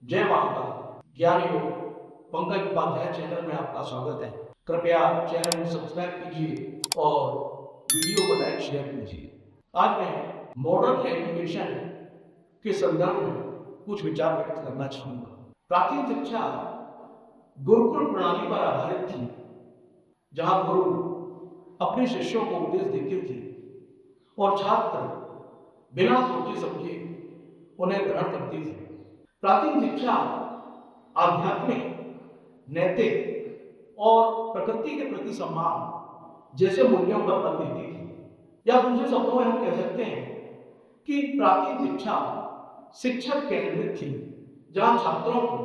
जय माता ज्ञानी हो पंकज उपाध्याय चैनल में आपका स्वागत है। कृपया चैनल को सब्सक्राइब कीजिए और वीडियो को लाइक शेयर कीजिए। आज मैं मॉडर्न एजुकेशन के संदर्भ में कुछ विचार व्यक्त करना चाहूंगा। प्राचीन शिक्षा गुरुकुल प्रणाली पर आधारित थी, जहां गुरु अपने शिष्यों को उपदेश देते थे और छात्र बिना सोचे समझे उन्हें ग्रहण करते थे। प्राचीन शिक्षा आध्यात्मिक, नैतिक और प्रकृति के प्रति सम्मान जैसे मूल्यों पर बल देती थी। या दूसरे शब्दों में हम कह सकते हैं कि प्राचीन शिक्षा शिक्षक केंद्रित थी, जहां छात्रों को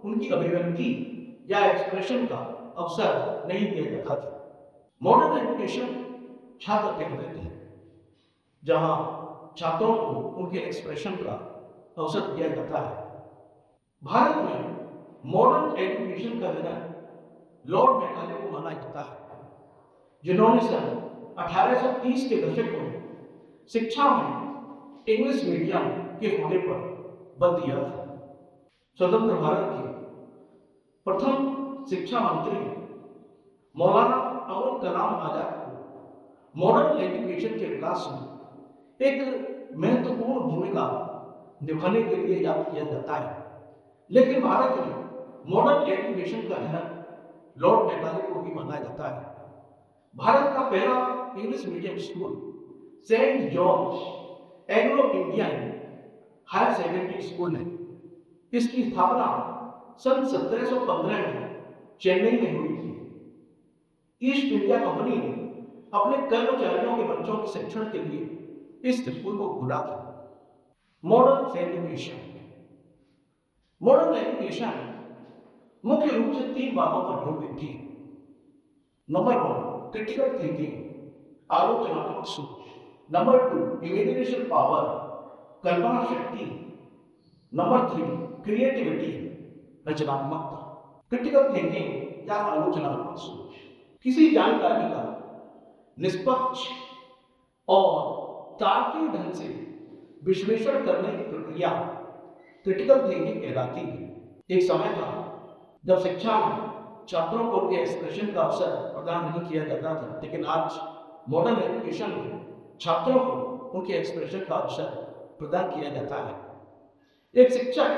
उनकी अभिव्यक्ति या एक्सप्रेशन का अवसर नहीं दिया जाता था। मॉडर्न एजुकेशन छात्र केंद्रित है, जहां छात्रों को उनके एक्सप्रेशन का अवसर दिया जाता है। भारत में मॉडर्न एजुकेशन का जनक लॉर्ड मैकाले को माना जाता है, जिन्होंने सन 1830 के दशक में शिक्षा में इंग्लिश मीडियम के होने पर बल दिया था। स्वतंत्र भारत के प्रथम शिक्षा मंत्री मौलाना अबुल कलाम आजाद को मॉडर्न एजुकेशन के विकास में एक महत्वपूर्ण भूमिका निभाने के लिए याद किया जाता है। लेकिन भारत में मॉडर्न एजुकेशन का जनक लॉर्ड मैकाले को भी माना जाता है। भारत का पहला English medium school Saint George Anglo Indian higher secondary school है। इसकी स्थापना सन 1715 में चेन्नई में हुई थी। ईस्ट इंडिया कंपनी ने अपने कर्मचारियों के बच्चों के शिक्षण के लिए इस स्कूल को खोला था। मॉडर्न एजुकेशन मुख्य रूप से 3 बातों पर जोर देती है। नंबर 1 क्रिटिकल थिंकिंग, आलोचनात्मक सोच। नंबर 2 इमेजिनेशन पावर, कल्पना शक्ति। नंबर 3 क्रिएटिविटी, रचनात्मकता। क्रिटिकल थिंकिंग या आलोचनात्मक सोच किसी जानकारी का निष्पक्ष और तार्किक ढंग से विश्लेषण करने की प्रक्रिया क्रिटिकल थिंकिंग कहलाती है। एक समय था जब शिक्षा में छात्रों को उनके एक्सप्रेशन का अवसर प्रदान नहीं किया जाता था, लेकिन आज मॉडर्न एजुकेशन में छात्रों को उनके एक्सप्रेशन का अवसर प्रदान किया जाता है। एक शिक्षक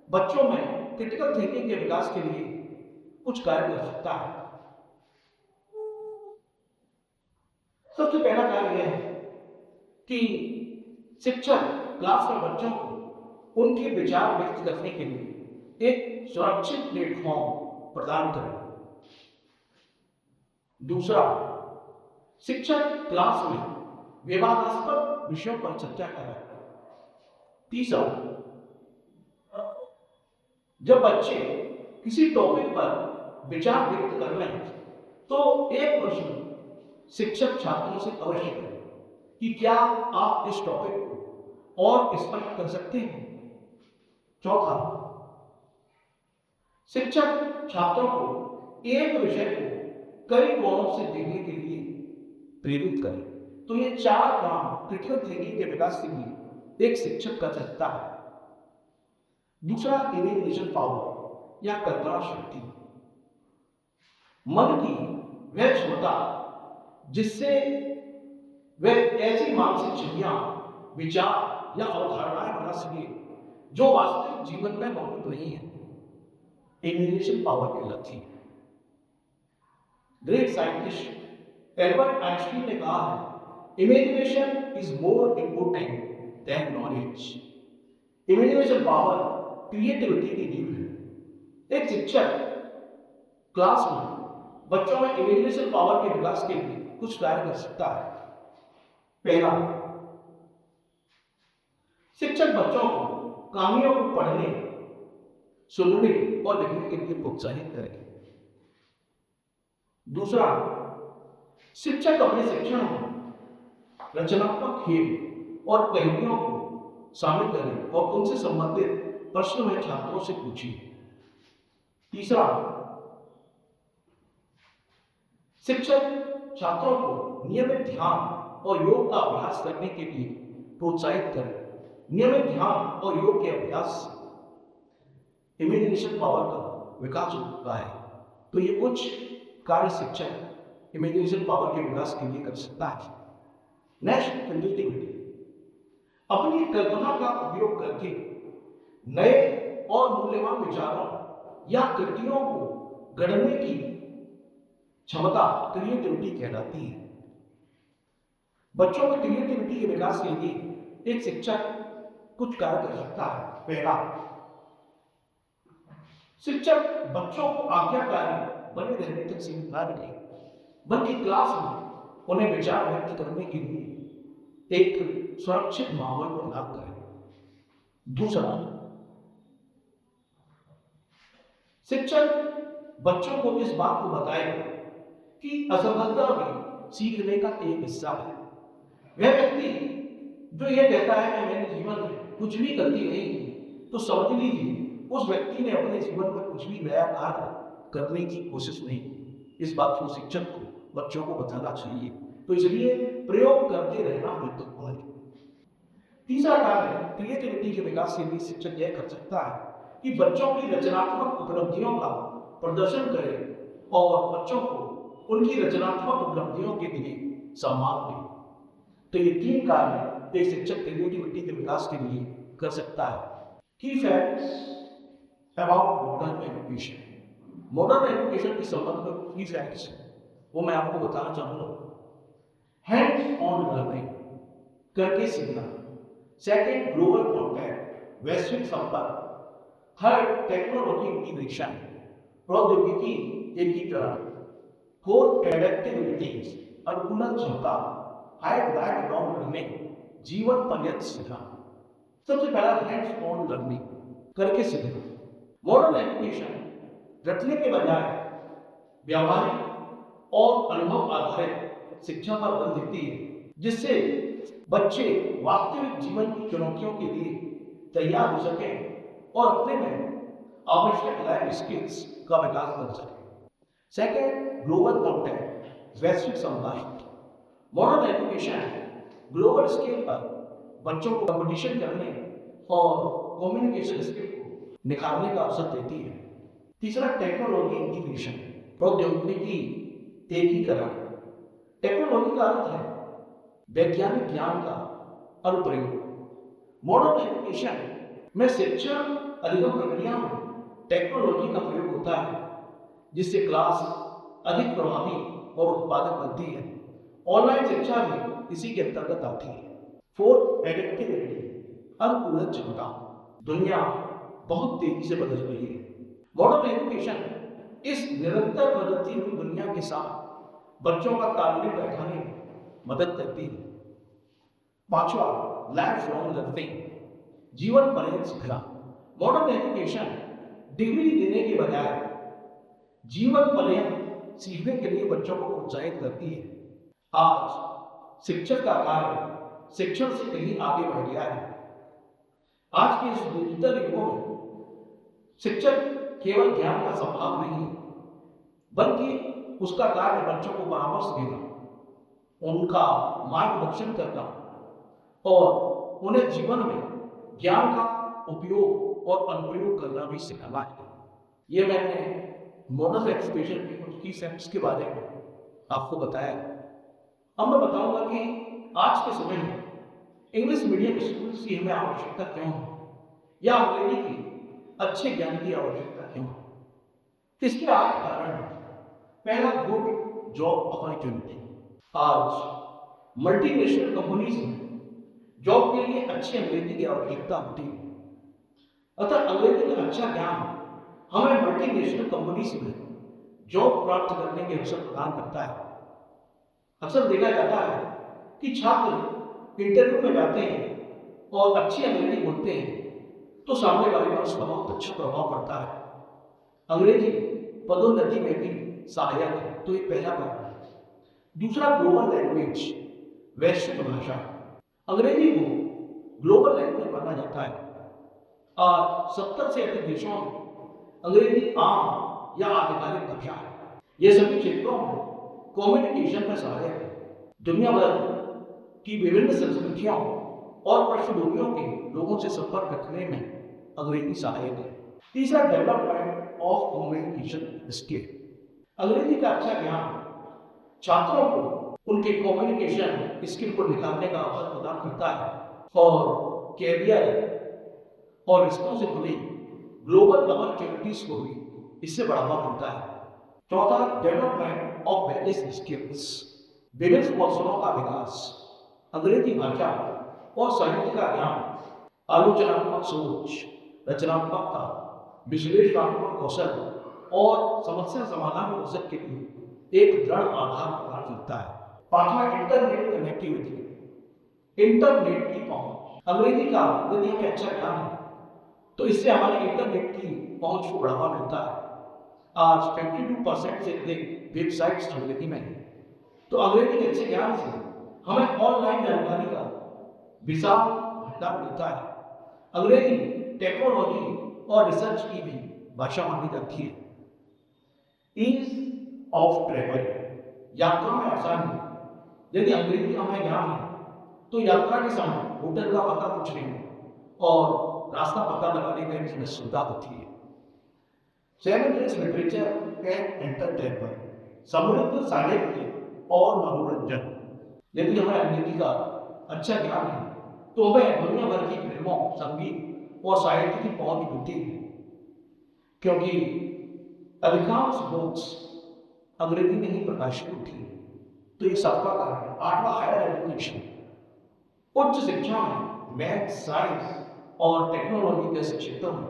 बच्चों में क्रिटिकल थिंकिंग के विकास के लिए कुछ कार्य कर सकता है। सबसे पहला कार्य यह है कि शिक्षक क्लास में बच्चों को उनके विचार व्यक्त करने के लिए एक सुरक्षित प्लेटफॉर्म प्रदान करें। दूसरा, शिक्षक क्लास में विवादास्पद विषयों पर चर्चा करें। तीसरा, जब बच्चे किसी टॉपिक पर विचार व्यक्त कर रहे हैं तो एक प्रश्न शिक्षक छात्रों से अवश्य करें कि क्या आप इस टॉपिक को और स्पष्ट कर सकते हैं। चौथा, शिक्षक छात्रों को एक विषय को कई कोणों से देखने के लिए प्रेरित करें। तो ये 4 काम क्रिटिकल थिंकिंग के विकास के लिए एक शिक्षक कर सकता है। दूसरा, इमेजिनेशन पावर या कल्पना शक्ति। मन की वह क्षमता जिससे वह ऐसी मानसिक छवियां, विचार या अवधारणाएं बना सके जो वास्तविक जीवन में मौजूद नहीं है, इमेजिनेशन पावर कहलाती है। ग्रेट साइंटिस्ट एल्बर्ट आइंस्टीन ने कहा है, imagination is more important than knowledge. Imagination power creativity की नींव है। एक शिक्षक क्लास में बच्चों में इमेजिनेशन पावर के विकास के लिए कुछ कार्य कर सकता है। पहला, शिक्षक बच्चों को कहानियों को पढ़ने, सुनने और लिखने के लिए प्रोत्साहित करें। दूसरा, शिक्षक अपने शिक्षण में रचनात्मक खेल और पहेलियों को शामिल करें और उनसे संबंधित प्रश्न में छात्रों से पूछें। तीसरा, शिक्षक छात्रों को नियमित ध्यान और योग का अभ्यास करने के लिए प्रोत्साहित करें। नियमित ध्यान और योग के अभ्यास इमेजिनेशन पावर का विकास हो चुका है। तो ये कुछ कार्य शिक्षक इमेजिनेशन पावर के विकास के लिए कर सकता है। Next, creativity. अपनी कल्पना का उपयोग करके नए और मूल्यवान विचारों या कृतियों को गढ़ने की क्षमता क्रिएटिविटी कहलाती है। बच्चों में क्रिएटिविटी के विकास के लिए एक शिक्षक कुछ कार्य कर सकता है। पहला, शिक्षक बच्चों को आज्ञाकारी बने रहने तक सीमित न रखे, बल्कि क्लास में उन्हें विचार व्यक्त करने के लिए एक सुरक्षित माहौल प्रदान करें। दूसरा, शिक्षक बच्चों को इस बात को बताए कि असफलता भी सीखने का एक हिस्सा है। वह व्यक्ति जो यह कहता है कि मैंने जीवन में कुछ भी गलती नहीं की, तो समझ लीजिए उस व्यक्ति ने अपने जीवन में कुछ भी नया कार्य करने की कोशिश नहीं की। इस बात को शिक्षक को बच्चों को बताना चाहिए। तो इसलिए प्रयोग करते रहना महत्वपूर्ण है। तीसरा कार्य क्रिएटिविटी के विकास के लिए शिक्षक यह कर सकता है कि बच्चों की रचनात्मक उपलब्धियों का प्रदर्शन करे और बच्चों को उनकी रचनात्मक उपलब्धियों के लिए सम्मान दे। तो ये तीन कार्य एक शिक्षक क्रिएटिविटी के विकास के लिए कर सकता है। की facts about modern education. Modern education के संबंध में की फैक्ट्स वो मैं आपको बताना चाहूँगा। हैंड्स ऑन लर्निंग, करके सीखना। सेकेंड, ग्लोबल कॉन्टैक्ट, वैश्विक संपर्क। थर्ड, टेक्नोलॉजी इंटीग्रेशन, प्रौद्योगिकी एकीकरण। फोर्थ, एडेप्टेबिलिटीज, अनुकूलन क्षमता। फाइव, लाइफ लॉन्ग लर्निंग, जीवन पर्यंत सीखना। सबसे पहला हैंड्स ऑन लर्निंग, करके सीखना। मॉडर्न एजुकेशन रटने के बजाय व्यावहारिक और अनुभव आधारित शिक्षा पर बल देती है, जिससे बच्चे वास्तविक जीवन की चुनौतियों के लिए तैयार हो सकें और अपने में आवश्यक लाइफ स्किल्स का विकास कर सकें। सेकेंड, ग्लोबल कॉन्टैक्ट, वैश्विक संवाद। मॉडर्न एजुकेशन ग्लोबल स्केल पर बच्चों को कंपटीशन करने और कम्युनिकेशन स्किल को निखारने का अवसर देती है। तीसरा, टेक्नोलॉजी इंटीग्रेशन, प्रौद्योगिकी एकीकरण। टेक्नोलॉजी का अर्थ है वैज्ञानिक ज्ञान का अनुप्रयोग। मॉडर्न एजुकेशन में शिक्षण अधिगम प्रक्रिया में टेक्नोलॉजी का प्रयोग होता है, जिससे क्लास अधिक प्रभावी और उत्पादक बनती है। ऑनलाइन शिक्षा भी इसी के अंतर्गत आती है। फोर्थ, एडेप्टेबिलिटी, अनुकूलन क्षमता। दुनिया बहुत तेजी से बदल रही है। मॉडर्न एजुकेशन इस निरंतर बदलती हुई दुनिया के साथ बच्चों का तालमेल बैठाने में मदद करती है। पांचवा, लाइफ लॉन्ग लर्निंग, जीवन पर्यंत सीखना। मॉडर्न एजुकेशन डिग्री देने के बजाय जीवन पर्यंत सीखने के लिए बच्चों को प्रोत्साहित करती है। आज शिक्षक का कार्य शिक्षण से कहीं आगे बढ़ गया है। आज के इस डिजिटल युग में शिक्षक केवल ज्ञान का संभाग नहीं, बल्कि उसका कार्य बच्चों को परामर्श देना, उनका मार्गदर्शन करना और उन्हें जीवन में ज्ञान का उपयोग और अनुप्रयोग करना भी सिखाना है। ये मैंने मॉडर्न एजुकेशन की कुछ की फैक्ट्स के बारे में आपको बताया। अब मैं बताऊंगा कि आज के समय में इंग्लिश मीडियम स्कूल की हमें आवश्यकता क्यों है, या अंग्रेजी की अच्छे ज्ञान की आवश्यकता क्यों है। इसके 8 कारण हैं। पहला, गुड जॉब अपॉर्चुनिटी। आज मल्टीनेशनल कंपनीज में जॉब के लिए अच्छी अंग्रेजी की आवश्यकता होती है। अतः अंग्रेजी का अच्छा ज्ञान हमें मल्टीनेशनल कंपनीज में जॉब प्राप्त करने के अवसर प्रदान करता है। अक्सर देखा जाता है कि छात्र इंटरव्यू में जाते हैं और अच्छी अंग्रेजी बोलते हैं तो सामने वाले पर उसका बहुत अच्छा प्रभाव पड़ता है। अंग्रेजी पदोन्नति में भी सहायक है, तो ये पहला कारण है। दूसरा, ग्लोबल लैंग्वेज, वैश्विक भाषा। अंग्रेजी को ग्लोबल लैंग्वेज माना जाता है। आज 70 से अधिक देशों में अंग्रेजी आम या आधिकारिक भाषा है। ये सभी क्षेत्रों में कम्युनिकेशन में सहायक है। दुनिया भर की विभिन्न संस्कृतियों और पृष्ठभूमियों के लोगों से संपर्क रखने में अंग्रेजी सहायक है। तीसरा, डेवलपमेंट ऑफ कम्युनिकेशन स्किल। अंग्रेजी का अच्छा ज्ञान छात्रों को उनके कम्युनिकेशन स्किल को निखारने का अवसर प्रदान करता है और कैरियर और इसको से जुड़ी ग्लोबल अपॉर्चुनिटीज को भी इससे बढ़ावा मिलता है। चौथा, डेवलपमेंट ऑफ वेरियस स्किल्स, विभिन्न कौशलों का विकास। अंग्रेजी भाषा और साहित्य का ज्ञान आलोचनात्मक सोच, रचनात्मकता, विश्लेषणात्मक कौशल और समस्या समाधान कौशल के लिए एक दृढ़ आधार प्रदान करता है। पांचवा, इंटरनेट कनेक्टिविटी, इंटरनेट की पहुंच। अंग्रेजी का यदि एक अच्छा ज्ञान है तो इससे हमारे इंटरनेट की पहुंच को बढ़ावा मिलता है। आज 52% से अधिक वेबसाइट्स अंग्रेजी में है, तो अंग्रेजी के अच्छे ज्ञान से हमें ऑनलाइन जानकारी का विशाल भंडार मिलता है। अंग्रेजी टेक्नोलॉजी और रिसर्च की भी भाषा मानी जाती है। ईज ऑफ ट्रेवल, यात्रा में आसानी। यदि अंग्रेजी का हमें ज्ञान है तो यात्रा के समय होटल का पता कुछ नहीं और रास्ता पता लगाने में भी सुविधा होती है। Seven is literature and entertainment, समृद्ध साहित्य और मनोरंजन। यदि हमें अंग्रेजी का अच्छा ज्ञान है तो हमें दुनिया भर की फिल्मों, संगीत और साहित्य की पहुंच मिलती है, क्योंकि अधिकांश बुक्स अंग्रेजी में ही प्रकाशित होती है। तो ये सबका कारण है। आठवां, हायर एजुकेशन, उच्च शिक्षा में मैथ, साइंस और टेक्नोलॉजी जैसे क्षेत्रों में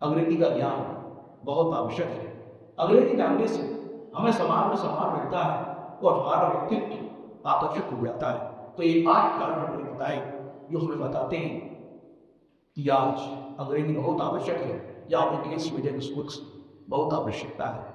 अंग्रेजी का ज्ञान बहुत आवश्यक है। अंग्रेजी जानने से हमें समाज में सम्मान मिलता है और हमारा व्यक्तित्व आकर्षक हो जाता है। तो ये 8 कारण हमने बताए जो हमें बताते हैं कि आज अंग्रेजी बहुत आवश्यक है या इंग्लिश मीडियम स्कूल्स बहुत आवश्यकता है।